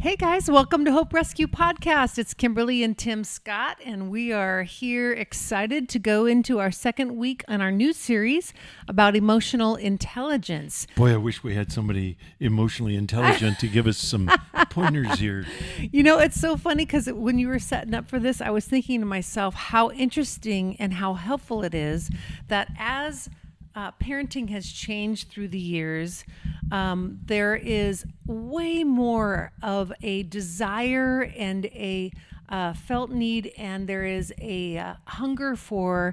Hey guys, welcome to Hope Rescue Podcast. It's Kimberly and Tim Scott, and we are here excited to go into our second week on our new series about emotional intelligence. Boy, I wish we had somebody emotionally intelligent to give us some pointers here. You know, it's so funny because when you were setting up for this, I was thinking to myself how interesting and how helpful it is that as parenting has changed through the years, there is way more of a desire and a felt need, and there is a hunger for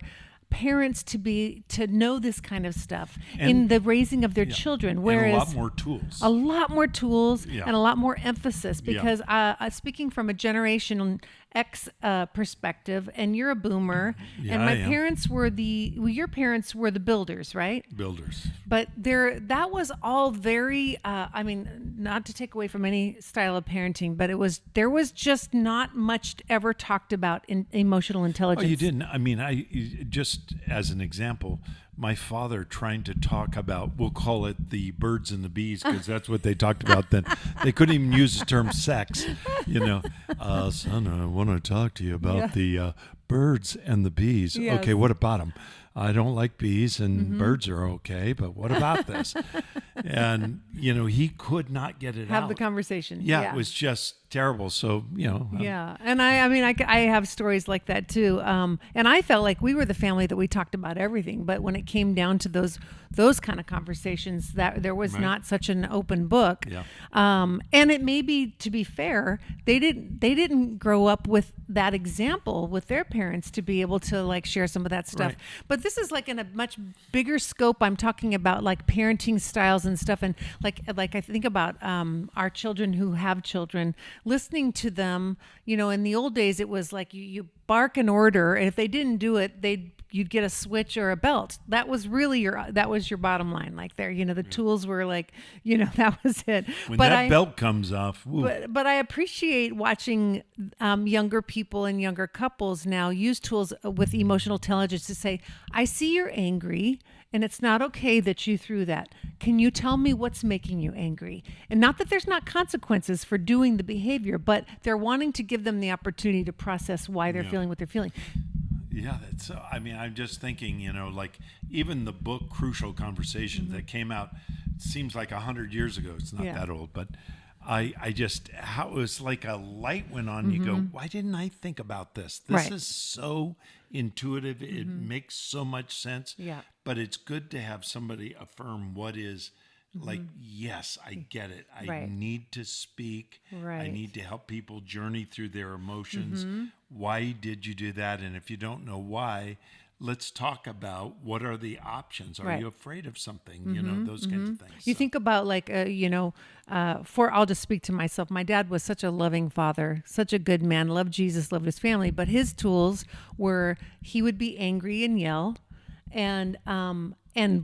parents to know this kind of stuff in the raising of their children. Whereas and a lot more tools. A lot more tools Yeah. and a lot more emphasis because speaking from a Generation X perspective, and you're a boomer, Yeah, and my I am. parents were your parents were the builders, right? Builders. But that was all very, not to take away from any style of parenting, but there was just not much ever talked about in emotional Oh, intelligence. you didn't. I mean, just as an example, my father trying to talk about, we'll call it the birds and the bees, because that's what they talked about then. They couldn't even use the term sex, son, I want to talk to you about the birds and the bees. Yes. Okay, what about them? I don't like bees, and birds are okay, but what about this? And, he could not get it out. Have the conversation. Yeah, it was just terrible. So, Yeah. And I have stories like that too. And I felt like we were the family that we talked about everything. But when it came down to those kind of conversations, that there was not such an open book. Yeah. And it may be, to be fair, they didn't grow up with that example with their parents to be able to like share some of that stuff. Right. But this is like in a much bigger scope. I'm talking about like parenting styles and stuff. And like I think about our children who have children, listening to them, in the old days, it was like you bark an order, and if they didn't do it, you'd get a switch or a belt. That was really your bottom line. Like there, the tools were like, that was it. when But that belt comes off, woo. But I appreciate watching younger people and younger couples now use tools with emotional intelligence to say, I see you're angry, and it's not okay that you threw that. Can you tell me what's making you angry? And not that there's not consequences for doing the behavior, but they're wanting to give them the opportunity to process why they're feeling what they're feeling. Yeah, I'm just thinking, like even the book Crucial Conversations that came out, seems like 100 years ago. It's not that old, but I just, how it was like a light went on. You go, why didn't I think about this? This is so intuitive. It makes so much sense. Yeah. But it's good to have somebody affirm what is like, yes, I get it. I need to speak. Right. I need to help people journey through their emotions. Why did you do that? And if you don't know why, let's talk about what are the options. Are you afraid of something? Those kinds of things. You think about like, I'll just speak to myself. My dad was such a loving father, such a good man, loved Jesus, loved his family. But his tools were he would be angry and yell,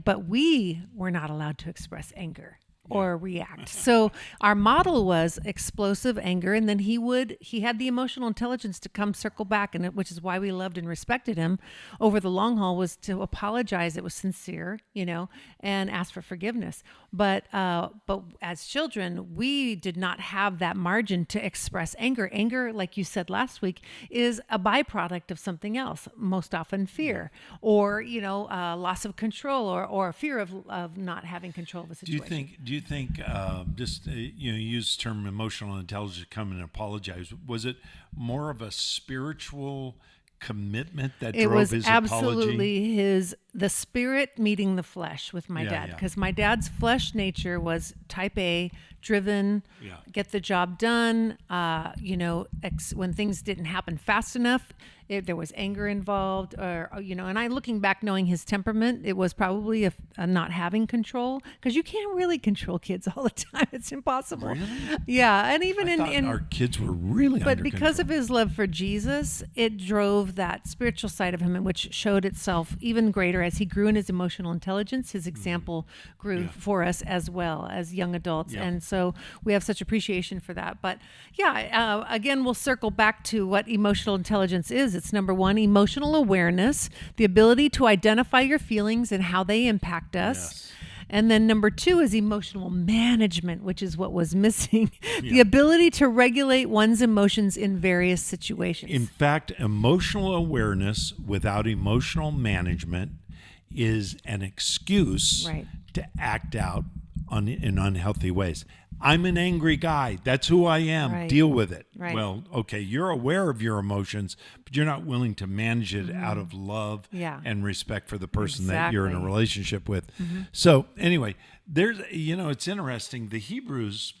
but we were not allowed to express anger or react. So our model was explosive anger, and then he had the emotional intelligence to come circle back, and which is why we loved and respected him over the long haul, was to apologize. It was sincere, and ask for forgiveness. But as children, we did not have that margin to express anger. Anger, like you said last week, is a byproduct of something else, most often fear, or loss of control, or fear of not having control of a situation. Do you think you use the term emotional intelligence to come and apologize? Was it more of a spiritual commitment that drove his apology? It was absolutely the spirit meeting the flesh with my dad, because my dad's flesh nature was type A, driven, get the job done. When things didn't happen fast enough, there was anger involved, and I, looking back, knowing his temperament, it was probably a not having control, because you can't really control kids all the time. It's impossible. Really? Yeah. And even I thought our kids were really but under because of control. his love for Jesus, it drove that spiritual side of him, which showed itself even greater as he grew in his emotional intelligence. His example grew for us as well as young adults. Yeah. And so we have such appreciation for that. But again, we'll circle back to what emotional intelligence is. It's number one, emotional awareness, the ability to identify your feelings and how they impact us. Yes. And then number 2 is emotional management, which is what was missing. The ability to regulate one's emotions in various situations. In fact, emotional awareness without emotional management is an excuse Right. to act out in unhealthy ways. I'm an angry guy. That's who I am. Right. Deal with it. Right. Well, okay, you're aware of your emotions, but you're not willing to manage it out of love Yeah. and respect for the person that you're in a Exactly. relationship with. So anyway, it's interesting. The Hebrews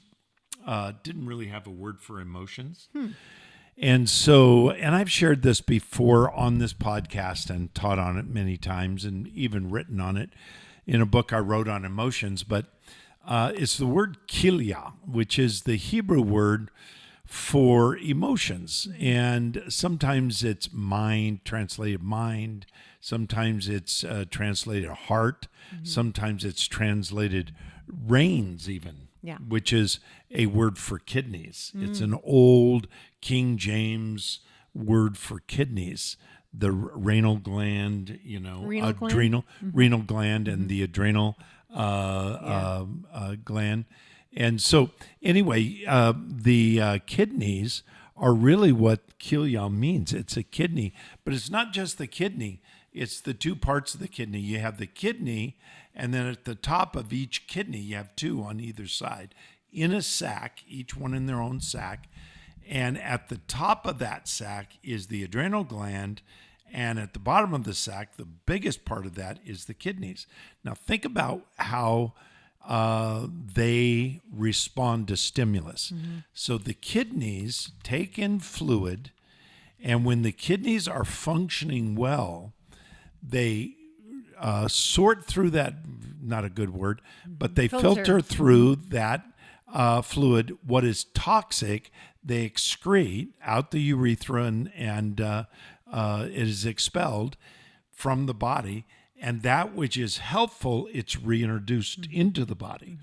didn't really have a word for emotions. And so, and I've shared this before on this podcast and taught on it many times and even written on it in a book I wrote on emotions, but it's the word kilia, which is the Hebrew word for emotions. And sometimes it's mind, translated mind. Sometimes it's translated heart. Sometimes it's translated reins even, Yeah. which is a word for kidneys. It's an old King James word for kidneys. The renal gland, Renal gland? renal gland and the adrenal gland. And so anyway, the kidneys are really what kilia means. It's a kidney, but it's not just the kidney. It's the 2 parts of the kidney. You have the kidney, and then at the top of each kidney, you have 2 on either side in a sac, each one in their own sac. And at the top of that sac is the adrenal gland. And at the bottom of the sac, the biggest part of that is the kidneys. Now, think about how they respond to stimulus. So the kidneys take in fluid, and when the kidneys are functioning well, they sort through that, not a good word, but they filter through that fluid. What is toxic, they excrete out the urethra and it is expelled from the body, and that which is helpful, it's reintroduced into the body.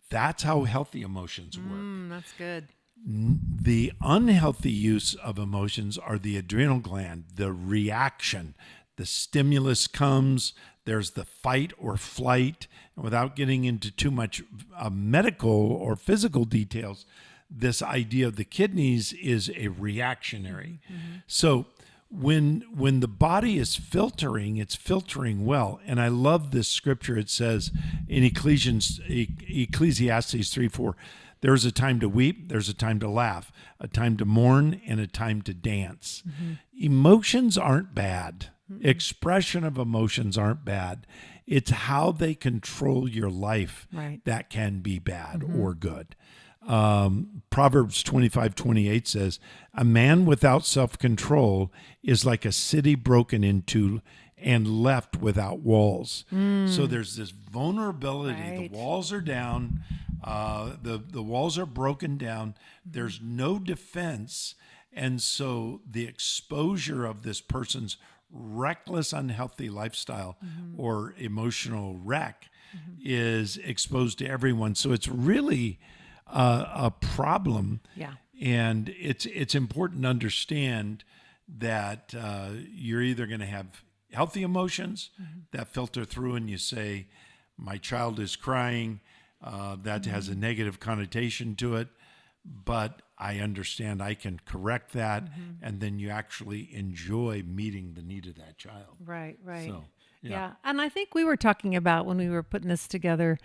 That's how healthy emotions work. That's good. The unhealthy use of emotions are the adrenal gland, the reaction. The stimulus comes, there's the fight or flight. And without getting into too much medical or physical details, this idea of the kidneys is a reactionary. So when the body is filtering, it's filtering well. And I love this scripture. It says in Ecclesiastes 3:4, there's a time to weep, there's a time to laugh, a time to mourn, and a time to dance. Emotions aren't bad. Expression of emotions aren't bad. It's how they control your life that can be bad or good. Proverbs 25:28 says, a man without self-control is like a city broken into and left without walls. So there's this vulnerability. The walls are down. The walls are broken down. There's no defense. And so the exposure of this person's reckless, unhealthy lifestyle or emotional wreck is exposed to everyone. So it's really a problem. Yeah. And it's important to understand that you're either going to have healthy emotions that filter through and you say, my child is crying. That has a negative connotation to it. But I understand I can correct that. And then you actually enjoy meeting the need of that child. Right. So, Yeah. And I think we were talking about when we were putting this together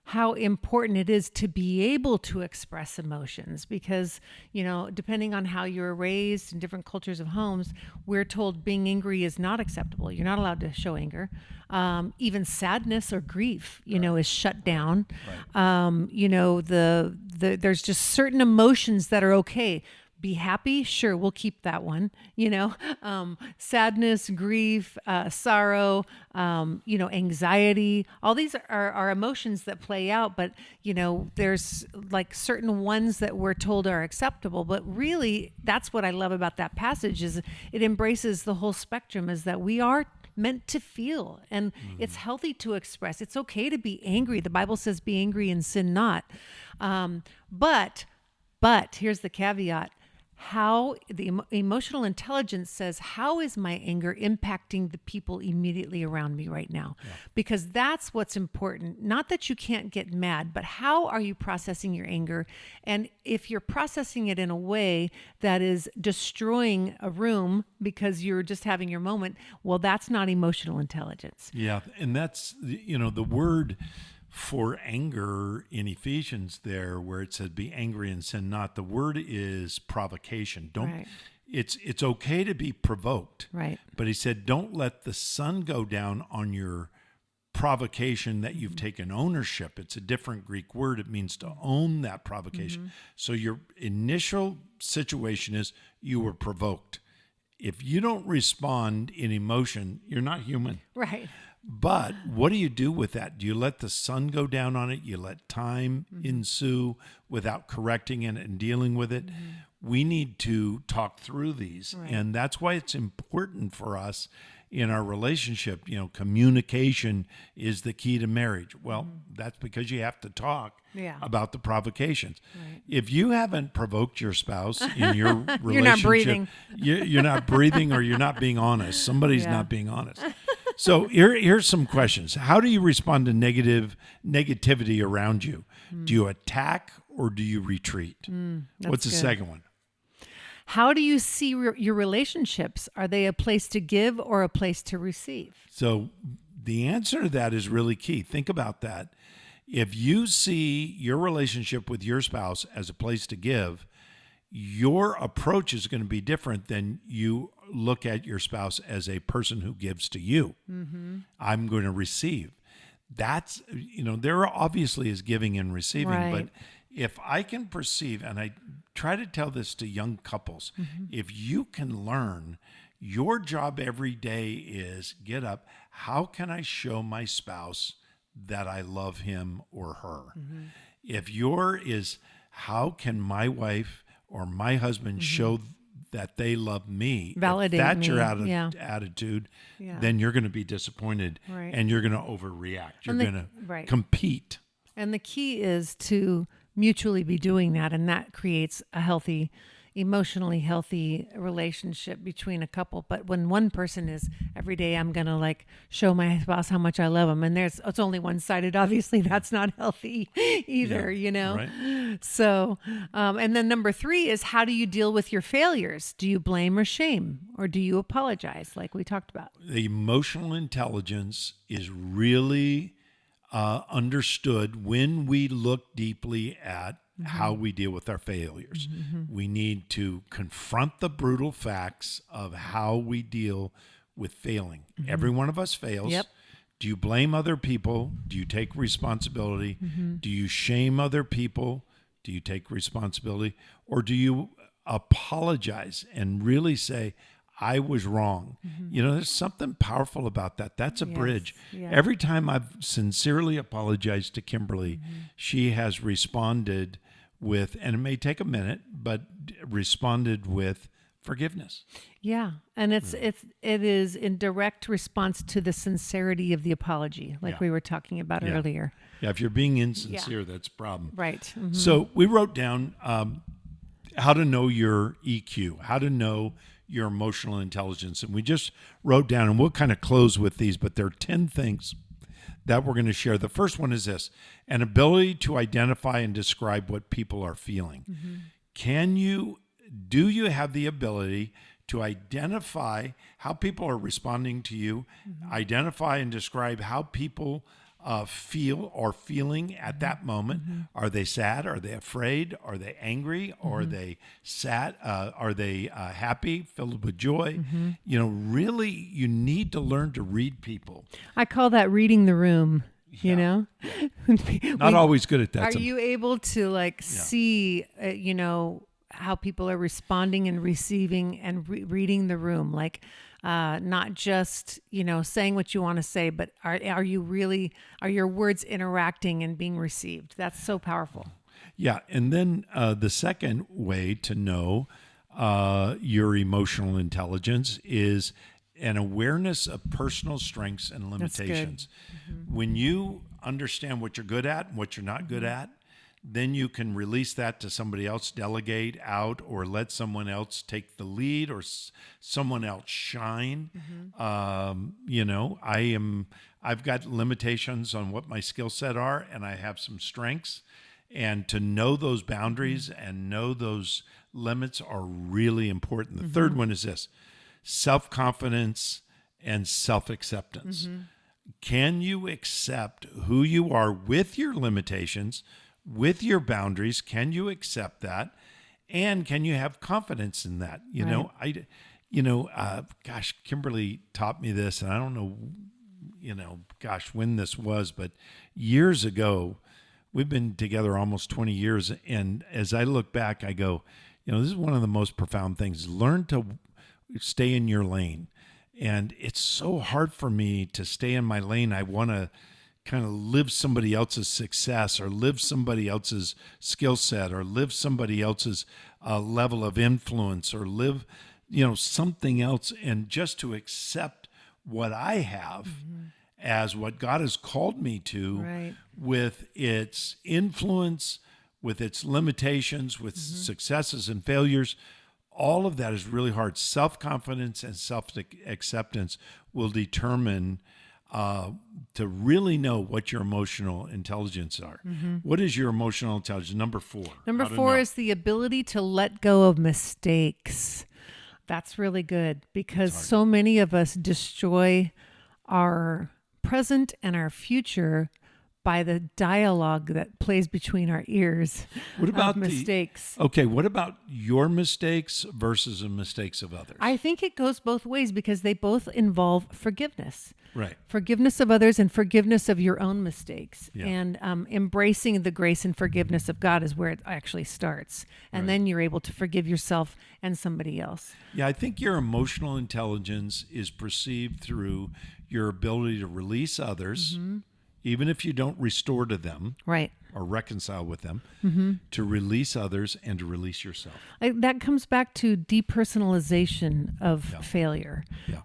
how important it is to be able to express emotions because, depending on how you're raised in different cultures of homes, we're told being angry is not acceptable. You're not allowed to show anger. Even sadness or grief, is shut down. There's just certain emotions that are okay. Be happy, sure, we'll keep that one. Sadness, grief, sorrow, anxiety. All these are emotions that play out, but there's like certain ones that we're told are acceptable. But really, that's what I love about that passage is it embraces the whole spectrum. Is that we are meant to feel, and it's healthy to express. It's okay to be angry. The Bible says, "Be angry and sin not." But here's the caveat. how the emotional intelligence says, how is my anger impacting the people immediately around me right now? Because that's what's important. Not that you can't get mad, but how are you processing your anger? And if you're processing it in a way that is destroying a room because you're just having your moment, well, that's not emotional intelligence. Yeah, and that's the word for anger in Ephesians there, where it said, "Be angry and sin not." The word is provocation. Don't. Right. It's okay to be provoked. Right. But he said, "Don't let the sun go down on your provocation that you've taken ownership." It's a different Greek word. It means to own that provocation. So your initial situation is you were provoked. If you don't respond in emotion, you're not human. Right. But what do you do with that? Do you let the sun go down on it? You let time ensue without correcting it and dealing with it? We need to talk through these. Right. And that's why it's important for us in our relationship. Communication is the key to marriage. Well, that's because you have to talk about the provocations. Right. If you haven't provoked your spouse in your relationship, You're not breathing. You're not breathing, or you're not being honest. Somebody's not being honest. So here's some questions. How do you respond to negativity around you? Do you attack or do you retreat? What's the good. second one? How do you see your relationships? Are they a place to give or a place to receive? So the answer to that is really key. Think about that. If you see your relationship with your spouse as a place to give, your approach is going to be different than you look at your spouse as a person who gives to you. I'm going to receive. That's, there obviously is giving and receiving, Right. but if I can perceive, and I try to tell this to young couples, if you can learn, your job every day is get up. How can I show my spouse that I love him or her? If your is, how can my wife or my husband show that they love me? Validate if that's me. your Yeah. attitude, Yeah. then you're going to be disappointed Right. and you're going to overreact. You're And the- going to right. compete. And the key is to mutually be doing that. And that creates a healthy, emotionally healthy relationship between a couple. But when one person is every day, I'm going to show my spouse how much I love him. And it's only one sided. Obviously that's not healthy either, Right. So, and then number 3 is, how do you deal with your failures? Do you blame or shame, or do you apologize? Like we talked about. The emotional intelligence is really understood when we look deeply at how we deal with our failures. We need to confront the brutal facts of how we deal with failing. Every one of us fails. Yep. Do you blame other people? Do you take responsibility? Do you shame other people? Do you take responsibility? Or do you apologize and really say, I was wrong? There's something powerful about that. That's a Yes, bridge. yeah. Every time I've sincerely apologized to Kimberly, she has responded with, and it may take a minute, but responded with forgiveness. Yeah. And it is in direct response to the sincerity of the apology, like Yeah. we were talking about earlier. Yeah, if you're being insincere, that's a problem. Right. So we wrote down how to know your EQ, how to know your emotional intelligence. And we just wrote down, and we'll kind of close with these, but there are 10 things that we're going to share. The first one is this: an ability to identify and describe what people are feeling. Do you have the ability to identify how people are responding to you, identify and describe how people feel or feeling at that moment? Are they sad? Are they afraid? Are they angry? Are they sad? Are they happy, filled with joy? Really, you need to learn to read people. I call that reading the room, Not always good at that. Are you able to see, how people are responding and receiving and reading the room? Not just, saying what you want to say, but are your words interacting and being received? That's so powerful. Yeah. And then the second way to know your emotional intelligence is an awareness of personal strengths and limitations. When you understand what you're good at and what you're not good at, then you can release that to somebody else, delegate out, or let someone else take the lead, or someone else shine. I've got limitations on what my skill set are, and I have some strengths. And to know those boundaries and know those limits are really important. The third one is this: self-confidence and self-acceptance. Can you accept who you are with your limitations, with your boundaries? Can you accept that? And can you have confidence in that? Gosh, Kimberly taught me this, and I don't know, when this was, but years ago. We've been together almost 20 years. And as I look back, I go, this is one of the most profound things. Learn to stay in your lane. And it's so hard for me to stay in my lane. I want to kind of live somebody else's success, or live somebody else's skill set, or live somebody else's level of influence, or live, something else. And just to accept what I have as what God has called me to, Right. with its influence, with its limitations, with successes and failures. All of that is really hard. Self-confidence and self-acceptance will determine to really know what your emotional intelligence are. What is your emotional intelligence? Number 4. Number How to 4 know. is the ability to let go of mistakes. That's really good, because so many of us destroy our present and our future by the dialogue that plays between our ears. What about of mistakes? What about your mistakes versus the mistakes of others? I think it goes both ways, because they both involve forgiveness. Right. Forgiveness of others and forgiveness of your own mistakes. Yeah. And embracing the grace and forgiveness of God is where it actually starts. And then you're able to forgive yourself and somebody else. Yeah, I think your emotional intelligence is perceived through your ability to release others, even if you don't restore to them Right. or reconcile with them, to release others and to release yourself. That comes back to depersonalization of failure. Yeah.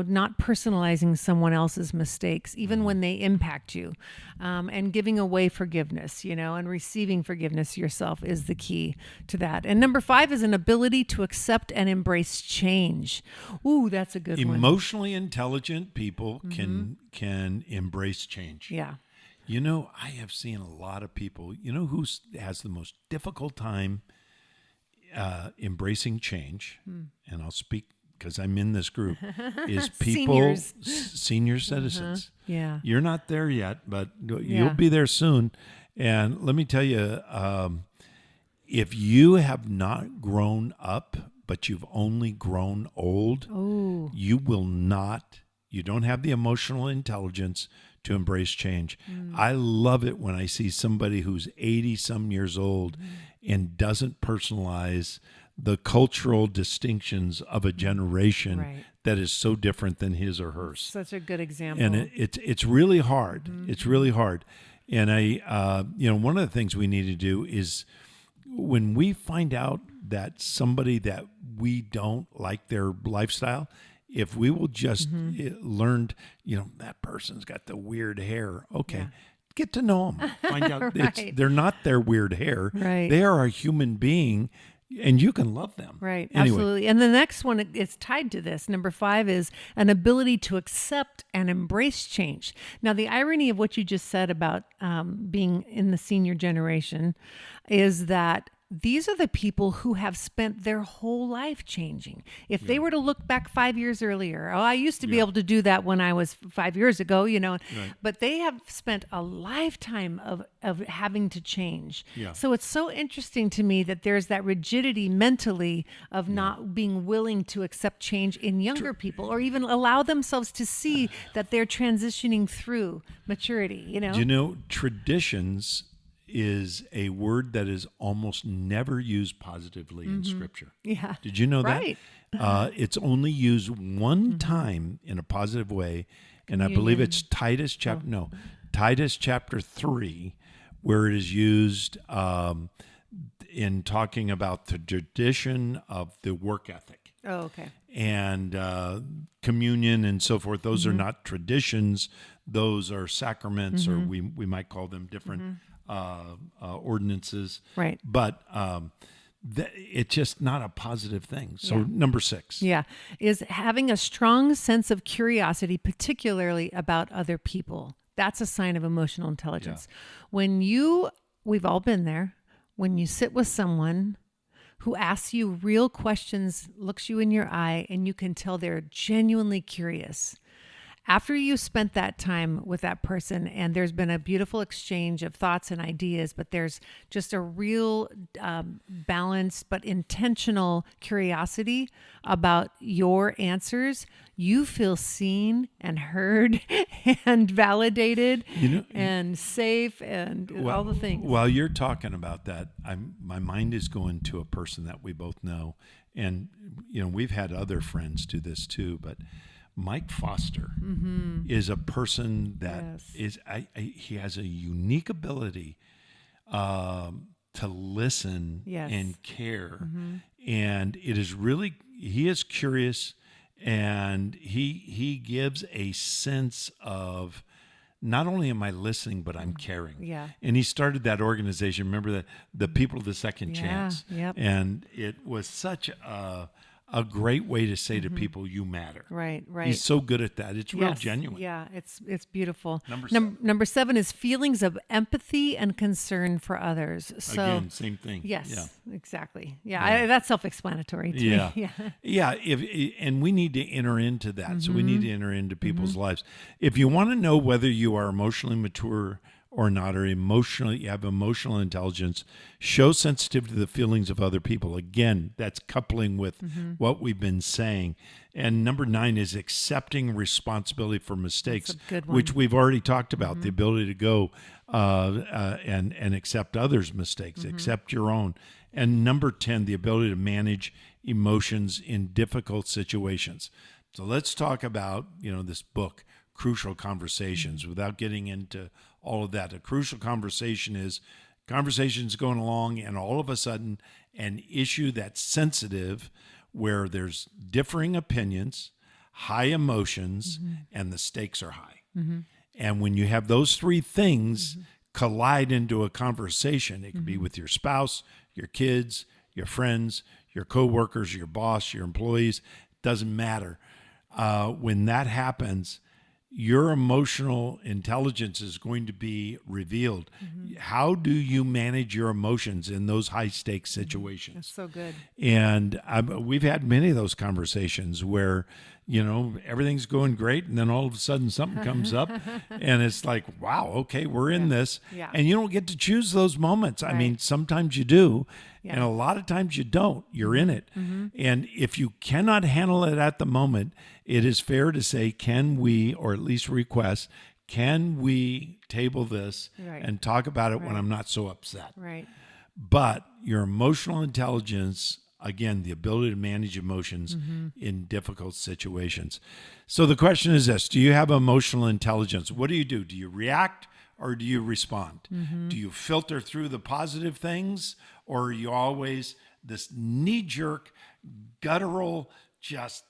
Not personalizing someone else's mistakes, even when they impact you, and giving away forgiveness, and receiving forgiveness yourself is the key to that. And number 5 is an ability to accept and embrace change. Ooh, that's a good one. Emotionally intelligent people can embrace change. Yeah. I have seen a lot of people, who has the most difficult time embracing change, and I'll speak because I'm in this group, is people, Seniors. senior citizens. Yeah. You're not there yet, but Yeah. you'll be there soon. And let me tell you, if you have not grown up, but you've only grown old, you don't have the emotional intelligence to embrace change. I love it when I see somebody who's 80 some years old and doesn't personalize the cultural distinctions of a generation that is so different than his or hers. Such a good example. And it's really hard. It's really hard. And one of the things we need to do is, when we find out that somebody that we don't like their lifestyle, if we will just learn, that person's got the weird hair. Okay. Get to know them. Find out they're not their weird hair. Right. They are a human being, and you can love them. Right. Anyway. Absolutely. And the next one is tied to this. Number 5 is an ability to accept and embrace change. Now, the irony of what you just said about being in the senior generation is that these are the people who have spent their whole life changing. If they were to look back 5 years earlier, I used to be able to do that when I was 5 years ago, but they have spent a lifetime of having to change. Yeah. So it's so interesting to me that there's that rigidity mentally of not being willing to accept change in younger people, or even allow themselves to see that they're transitioning through maturity, Traditions is a word that is almost never used positively in Scripture. Yeah. Did you know Right. that? It's only used one time in a positive way, and I believe it's Titus chapter 3, where it is used in talking about the tradition of the work ethic. Oh, okay. And communion and so forth. Those are not traditions. Those are sacraments, or we might call them different ordinances. Right. But it's just not a positive thing. So Yeah. number 6. Yeah. Is having a strong sense of curiosity, particularly about other people. That's a sign of emotional intelligence. When we've all been there, when you sit with someone who asks you real questions, looks you in your eye, and you can tell they're genuinely curious. After you spent that time with that person and there's been a beautiful exchange of thoughts and ideas, but there's just a real balanced but intentional curiosity about your answers, you feel seen and heard and validated and safe and all the things. While you're talking about that, my mind is going to a person that we both know. And, we've had other friends do this too, but Mike Foster is a person that he has a unique ability to listen and care. And it is really, he is curious, and he gives a sense of not only am I listening, but I'm caring. Yeah. And he started that organization. Remember the People of the Second Chance. Yep. And it was such a great way to say to people, you matter. Right. He's so good at that. It's real genuine. Yeah, it's beautiful. Number 7 is feelings of empathy and concern for others. So again, same thing. Yes, exactly. Yeah, that's self-explanatory to Yeah. me. Yeah. And we need to enter into that. So we need to enter into people's lives. If you want to know whether you are emotionally mature or not, or you have emotional intelligence, show sensitivity to the feelings of other people. Again, that's coupling with what we've been saying. And number 9 is accepting responsibility for mistakes, That's a good one. which we've already talked about, the ability to go and accept others' mistakes, accept your own. And number 10, the ability to manage emotions in difficult situations. So let's talk about, this book, Crucial Conversations, without getting into all of that. A crucial conversation is conversations going along, and all of a sudden an issue that's sensitive where there's differing opinions, high emotions, and the stakes are high. And when you have those 3 things collide into a conversation, it could be with your spouse, your kids, your friends, your coworkers, your boss, your employees, doesn't matter. When that happens, your emotional intelligence is going to be revealed. How do you manage your emotions in those high stakes situations? That's so good. And we've had many of those conversations where, everything's going great, and then all of a sudden something comes up and it's like, wow, okay, we're in this. Yeah. And you don't get to choose those moments. I mean, sometimes you do, and Yeah. a lot of times you don't. You're in it. And if you cannot handle it at the moment, it is fair to say, can we, or at least request, can we table this and talk about it when I'm not so upset? Right. But your emotional intelligence, again, the ability to manage emotions in difficult situations. So the question is this: do you have emotional intelligence? What do? Do you react or do you respond? Do you filter through the positive things, or are you always this knee-jerk, guttural, just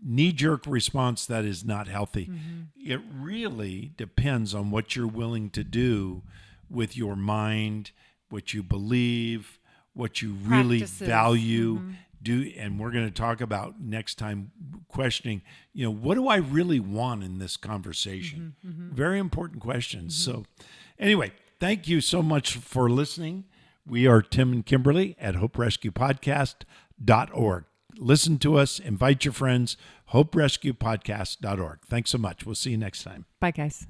knee-jerk response that is not healthy? It really depends on what you're willing to do with your mind, what you believe, what you really Practices. value. And we're going to talk about next time questioning, what do I really want in this conversation? Very important questions. So anyway, thank you so much for listening. We are Tim and Kimberly at HopeRescuePodcast.org. Listen to us, invite your friends, HopeRescuePodcast.org. Thanks so much. We'll see you next time. Bye, guys.